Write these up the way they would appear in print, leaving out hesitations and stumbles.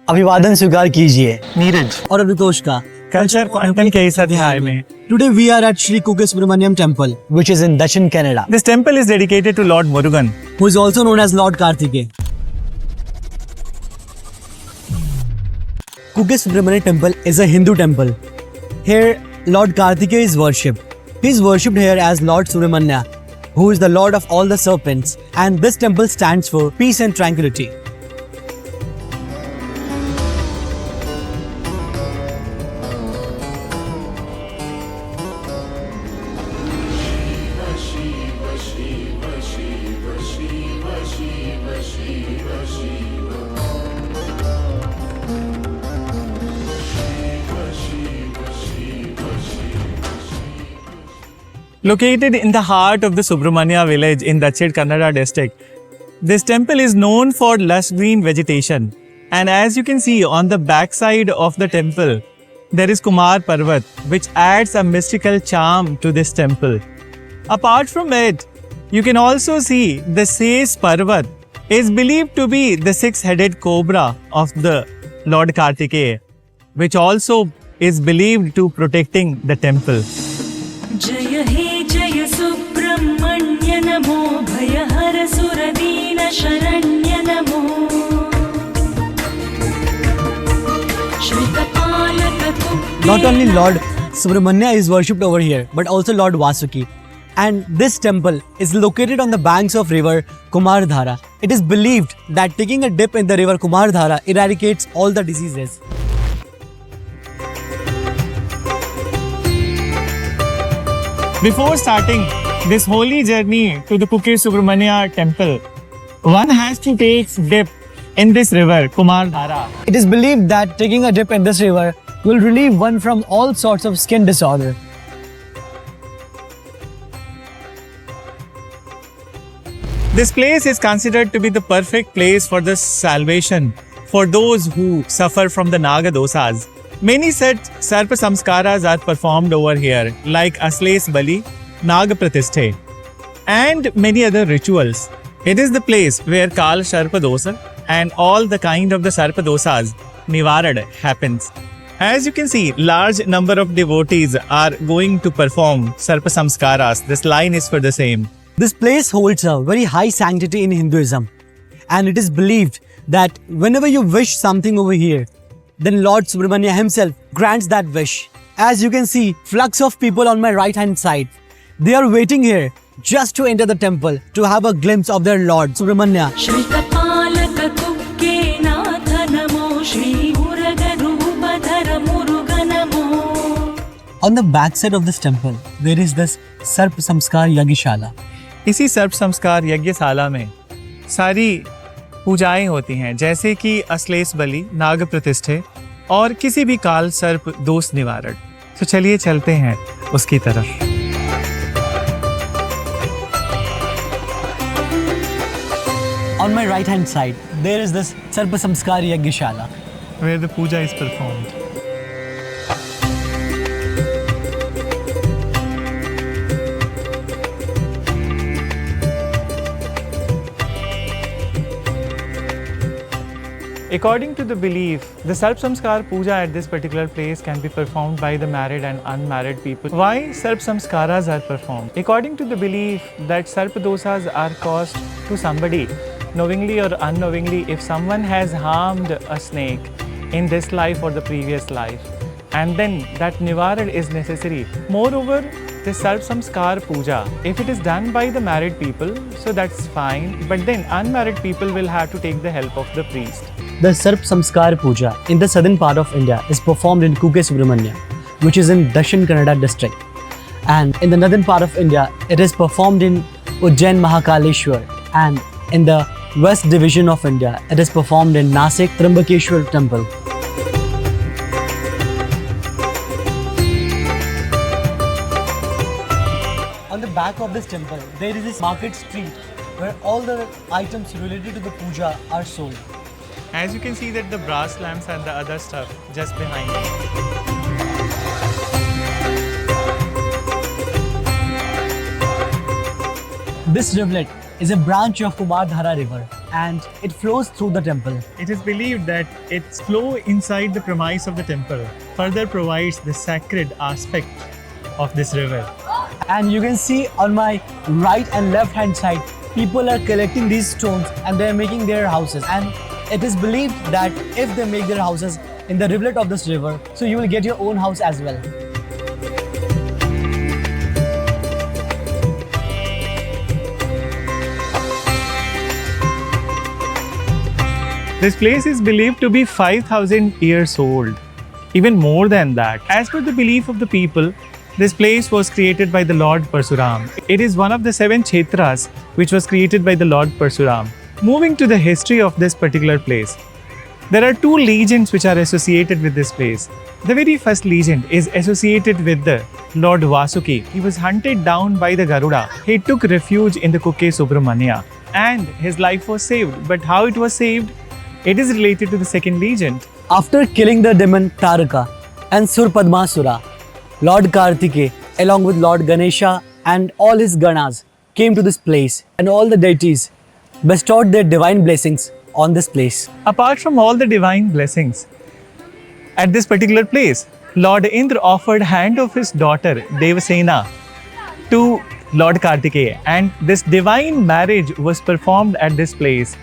अभिवादन स्वीकार कीजिए नीरज और अभितोष का कल्चर क्वांटम के इस अध्याय में Today we are at Sri Kuke Subramaniam Temple, which is in Dashan, Canada, This temple is dedicated to Lord Murugan. who is also known as Lord Karthikeya. Kuke Subramaniam Temple is a Hindu temple. Here, Lord Karthikeya is worshipped. He is worshipped here as Lord Subramanya, who is the Lord of all the serpents, and this temple stands for peace and tranquility. Located in the heart of the Subramanya village in Dakshina Kannada district, this temple is known for lush green vegetation. And as you can see on the backside of the temple, there is Kumar Parvat, which adds a mystical charm to this temple. Apart from it, you can also see the Ses Parvat is believed to be the six-headed cobra of the Lord Karthikeya, which also is believed to protecting the temple. जय हे जय सुब्रह्मण्य नमो भयहर सुरदीन शरण्य नमो श्रितपालक Not only Lord Subramanya is worshipped over here, but also Lord Vasuki. And this temple is located on the banks of river Kumardhara. It is believed that taking a dip in the river Kumardhara eradicates all the diseases. Before starting this holy journey to the Kuke Subramanya temple, one has to take dip in this river, Kumardhara. It is believed that taking a dip in this river will relieve one from all sorts of skin disorder. This place is considered to be the perfect place for the salvation for those who suffer from the Naga dosas. Many such Sarpa Samskaras are performed over here, like Asles Bali, Naga Pratishthe, and many other rituals. It is the place where Kal Sharpa Dosa and all the kind of the Sarpa Dosas, Nivarad, happens. As you can see, large number of devotees are going to perform Sarpa Samskaras. This line is for the same. This place holds a very high sanctity in Hinduism, and it is believed that whenever you wish something over here, then Lord Subramanya himself grants that wish. As you can see, flux of people on my right hand side. They are waiting here just to enter the temple to have a glimpse of their Lord Subramanya. श्रितपालक Kukke Nath NaMo Shri मुरगरूपधर मुरुग NaMo On the backside of this temple, there is this Sarp Samskar Yagishala. इसी सर्प संस्कार यज्ञशाला में सारी पूजाएं होती हैं, जैसे कि अश्लेष बलि, नाग प्रतिष्ठे और किसी भी काल सर्प दोष निवारण। तो चलिए चलते हैं उसकी तरफ। On my right hand side, there is this Sarp Samskar Yagishala. Where the puja is performed. According to the belief, the Sarp Samskar Puja at this particular place can be performed by the married and unmarried people. Why Sarp Samskaras are performed? According to the belief that Sarp dosas are caused to somebody, knowingly or unknowingly, if someone has harmed a snake in this life or the previous life, and then that Nivarad is necessary. Moreover, the Sarp Samskar Puja, if it is done by the married people, so that's fine, but then unmarried people will have to take the help of the priest. The Sarp Samskar Puja in the southern part of India is performed in Kuke Subramanya, which is in Dashan Kannada district. And in the northern part of India, it is performed in Ujjain Mahakaleshwar. And in the west division of India, it is performed in Nasik Trambakeshwar temple. On the back of this temple, there is this market street where all the items related to the puja are sold. As you can see that the brass lamps and the other stuff just behind me. This rivulet is a branch of Kumardhara river and it flows through the temple. It is believed that its flow inside the premise of the temple further provides the sacred aspect of this river. And you can see on my right and left hand side, people are collecting these stones and they're making their houses. And it is believed that if they make their houses in the rivulet of this river, so you will get your own house as well. This place is believed to be 5,000 years old, even more than that. As per the belief of the people, this place was created by the Lord Parsuram. It is one of the 7 Kshetras which was created by the Lord Parsuram. Moving to the history of this particular place, there are 2 legends which are associated with this place. The very first legend is associated with the Lord Vasuki. He was hunted down by the Garuda. He took refuge in the Kukke Subramanya and his life was saved. But how it was saved? It is related to the second legend. After killing the demon Taraka and Surpadmasura, Lord Kartikeya, along with Lord Ganesha and all his Ganas, came to this place, and all the deities bestowed their divine blessings on this place. Apart from all the divine blessings, at this particular place, Lord Indra offered hand of his daughter Devasena to Lord Kartikeya, and this divine marriage was performed at this place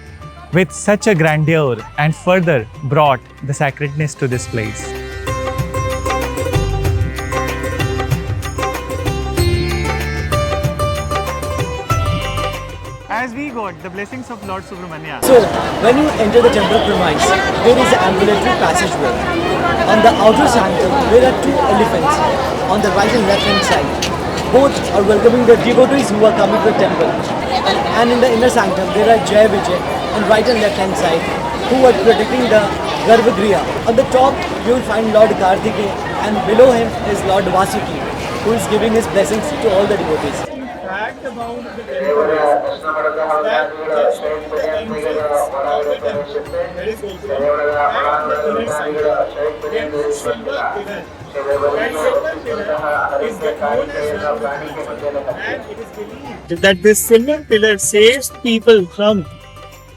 with such a grandeur and further brought the sacredness to this place. As we got the blessings of Lord Subramanya. So, when you enter the temple premise, there is an ambulatory passageway. On the outer sanctum, there are 2 elephants on the right and left hand side. Both are welcoming the devotees who are coming to the temple. And in the inner sanctum, there are Jai Vijay on right and left hand side who are protecting the Garbhagriha. On the top, you will find Lord Kartikeya, and below him is Lord Vasuki, who is giving his blessings to all the devotees. Fact about the temple is that just the entrance of the temple that is open and the inner side, there is a silver pillar. That silver pillar is the known as Garbhagriha, and it is believed that this silver pillar saves people from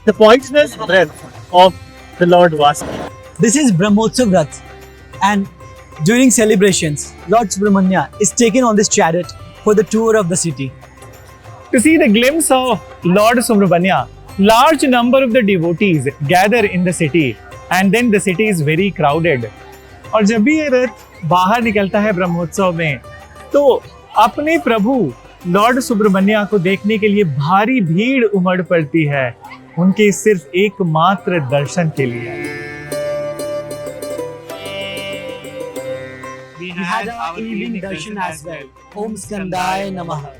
the poisonous breath of the Lord Vasuki. This is Brahmotsav Rath, and during celebrations, Lord Subramanya is taken on this chariot for the tour of the city. To see the glimpse of Lord Subramanya, large number of the devotees gather in the city, and then the city is very crowded. और जब भी ये रथ बाहर निकलता है ब्रह्मोत्सव में, तो अपने प्रभु लॉर्ड सुब्रमण्य को देखने के लिए भारी भीड़ उमड़ पड़ती है, उनके सिर्फ एकमात्र दर्शन के लिए। We had our evening darshan as well. Om Skandaya Namaha.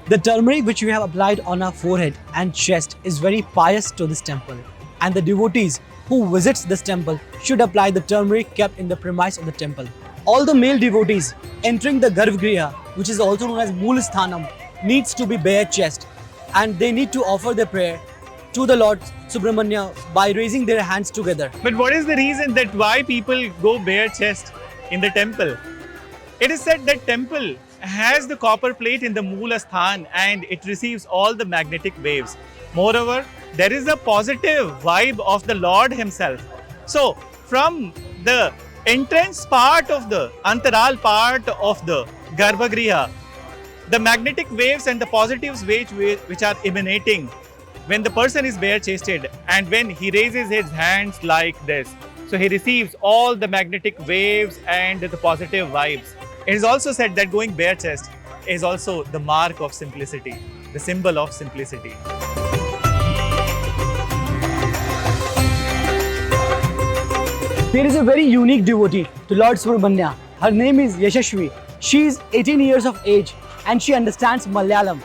The turmeric which we have applied on our forehead and chest is very pious to this temple, and the devotees who visits this temple should apply the turmeric kept in the premise of the temple. All the male devotees entering the Garbhagriha, which is also known as Moolasthanam, needs to be bare chest, and they need to offer their prayer to the Lord Subramanya by raising their hands together. But what is the reason that why people go bare chest in the temple? It is said that temple has the copper plate in the Moolasthan and it receives all the magnetic waves. Moreover, there is a positive vibe of the Lord himself. So, from the entrance part of the Antaral part of the Garbhagriha, the magnetic waves and the positive waves which are emanating when the person is bare-chested and when he raises his hands like this, so he receives all the magnetic waves and the positive vibes. It is also said that going bare chest is also the mark of simplicity, the symbol of simplicity. There is a very unique devotee to Lord Subramanya. Her name is Yashashvi. She is 18 years of age and she understands Malayalam.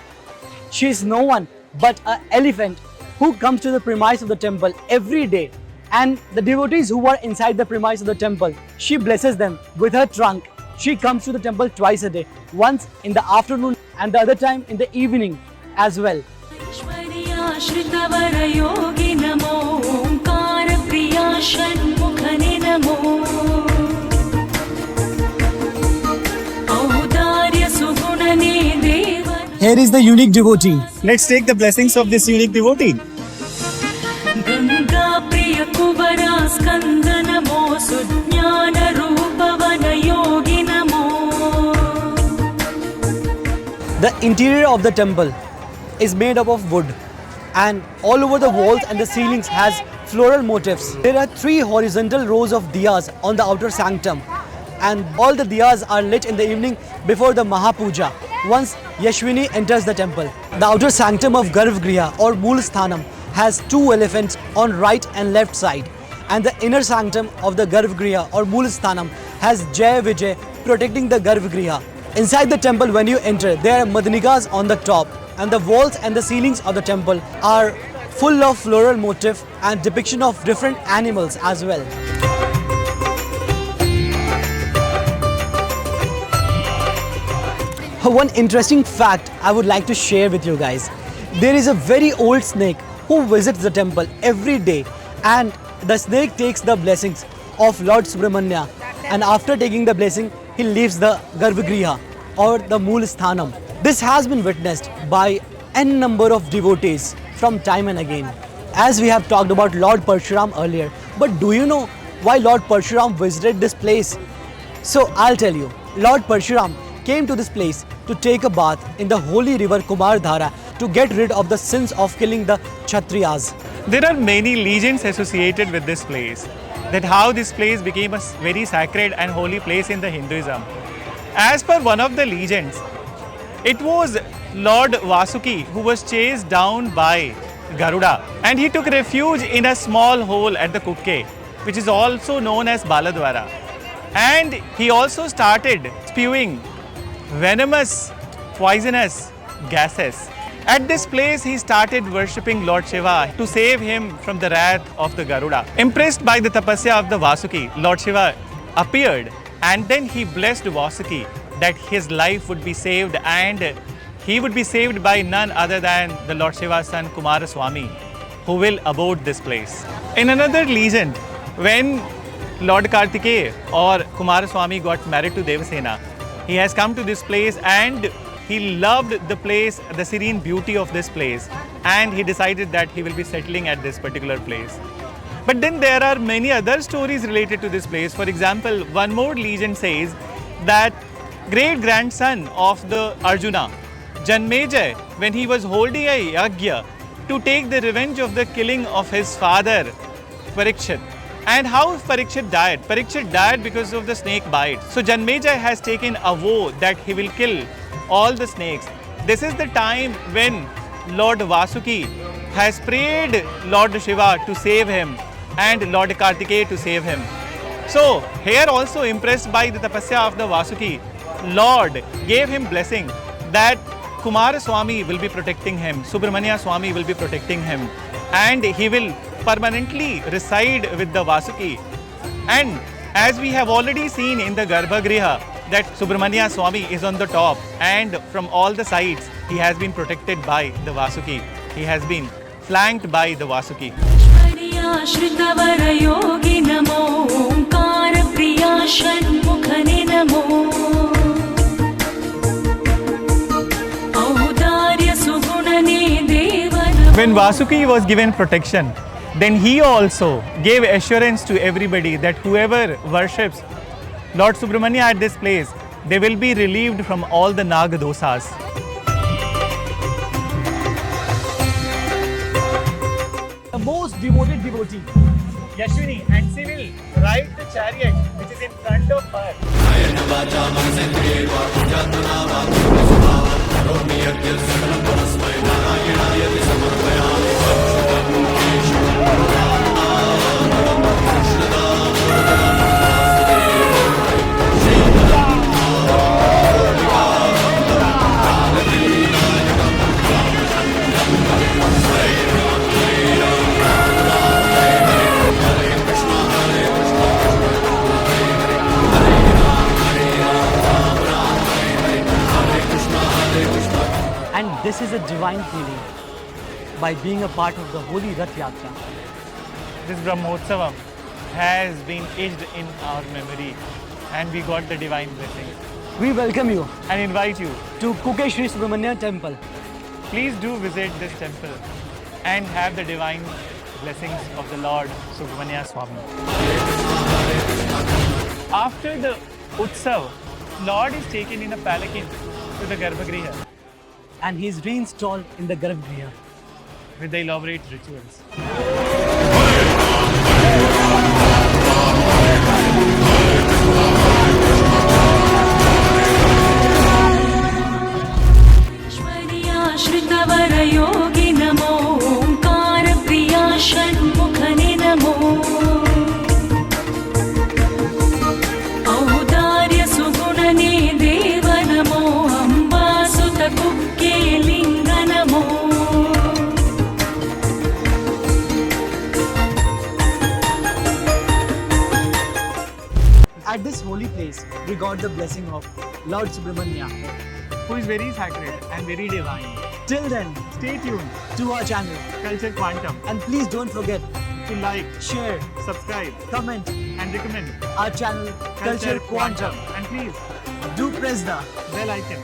She is no one but an elephant who comes to the premise of the temple every day. And the devotees who are inside the premise of the temple, she blesses them with her trunk. She comes to the temple twice a day, once in the afternoon and the other time in the evening as well. ऐश्वर्याश्रितवरयोगी NaMo ओंकारप्रिया षण्मुखने NaMo औदार्यसुगुणने Dev. Here is the unique devotee. Let's take the blessings of this unique devotee. Skanda NaMo सुज्ञानरूपवनयोगि NaMo The interior of the temple is made up of wood, and all over the walls and the ceilings has floral motifs. There are 3 horizontal rows of diyas on the outer sanctum, and all the diyas are lit in the evening before the Mahapuja once Yashwini enters the temple. The outer sanctum of Garbhagriha or Mool Sthanam has 2 elephants on right and left side, and the inner sanctum of the Garbhagriha or Mool Sthanam has Jai Vijay protecting the Garbhagriha. Inside the temple, when you enter, there are madanikas on the top, and the walls and the ceilings of the temple are full of floral motif and depiction of different animals as well. One interesting fact I would like to share with you guys. There is a very old snake who visits the temple every day, and the snake takes the blessings of Lord Subramanya, and after taking the blessing, he leaves the Garbhagriha or the Mool Sthanam. This has been witnessed by n number of devotees from time and again. As we have talked about Lord Parshuram earlier, but do you know why Lord Parshuram visited this place? So I'll tell you. Lord Parshuram came to this place to take a bath in the holy river Kumardhara to get rid of the sins of killing the Kshatriyas. There are many legends associated with this place, that how this place became a very sacred and holy place in the Hinduism. As per one of the legends, it was Lord Vasuki who was chased down by Garuda, and he took refuge in a small hole at the Kukke, which is also known as Baladwara. And he also started spewing venomous, poisonous gases. At this place, he started worshipping Lord Shiva to save him from the wrath of the Garuda. Impressed by the tapasya of the Vasuki, Lord Shiva appeared, and then he blessed Vasuki that his life would be saved, and he would be saved by none other than the Lord Shiva's son Kumaraswamy, who will abode this place. In another legend, when Lord Kartikeya or Kumaraswamy got married to Devasena, he has come to this place and he loved the place, the serene beauty of this place, and he decided that he will be settling at this particular place. But then there are many other stories related to this place. For example, one more legend says that great-grandson of the Arjuna, Janmejaya, when he was holding a yagya to take the revenge of the killing of his father, Parikshit. And how Parikshit died? Parikshit died because of the snake bite. So Janmejaya has taken a vow that he will kill all the snakes. This is the time when Lord Vasuki has prayed Lord Shiva to save him and Lord Kartikeya to save him. So here also, impressed by the tapasya of the Vasuki, Lord gave him blessing that Kumaraswamy will be protecting him, Subramanya Swami will be protecting him, and he will permanently reside with the Vasuki. And as we have already seen in the Garbhagriha, that Subramanya Swami is on the top, and from all the sides he has been protected by the Vasuki. He has been flanked by the Vasuki. श्रीवरयोगि NaMo Onkar Priya षण्मुखने NaMo औदार्य सुगुणने Dev NaMo. When Vasuki was given protection, then he also gave assurance to everybody that whoever worships Lord Subramanya at this place, they will be relieved from all the Naga dosas. The most devoted devotee, Yashwini, and she will ride the chariot which is in front of her. and this is a divine feeling by being a part of the holy Rath Yatra. This Brahmotsavam has been etched in our memory, and we got the divine blessing. We welcome you And invite you, to Kukke Shri Subramanya Temple. please do visit this temple and have the divine blessings of the Lord Subramanya Swami. After the Utsav, Lord is taken in a palanquin to the Garbhagriha And he is reinstalled in the Garbhagriha. with the elaborate rituals. श्रीश्वर्याश्रितवरयोगि नमो ओङ्कारप्रिया षण्मुखने नमो औदार्यसुगुणने देव नमो अम्बासुतकुक्के लिङ्ग नमो At this holy place, we got the blessing of Lord Subramanya. Who is very sacred and very divine. Till then, Stay tuned. to our channel. Culture Quantum. And please don't forget, To like, share, subscribe, comment and recommend our channel, Culture Quantum. And please, Do press the bell icon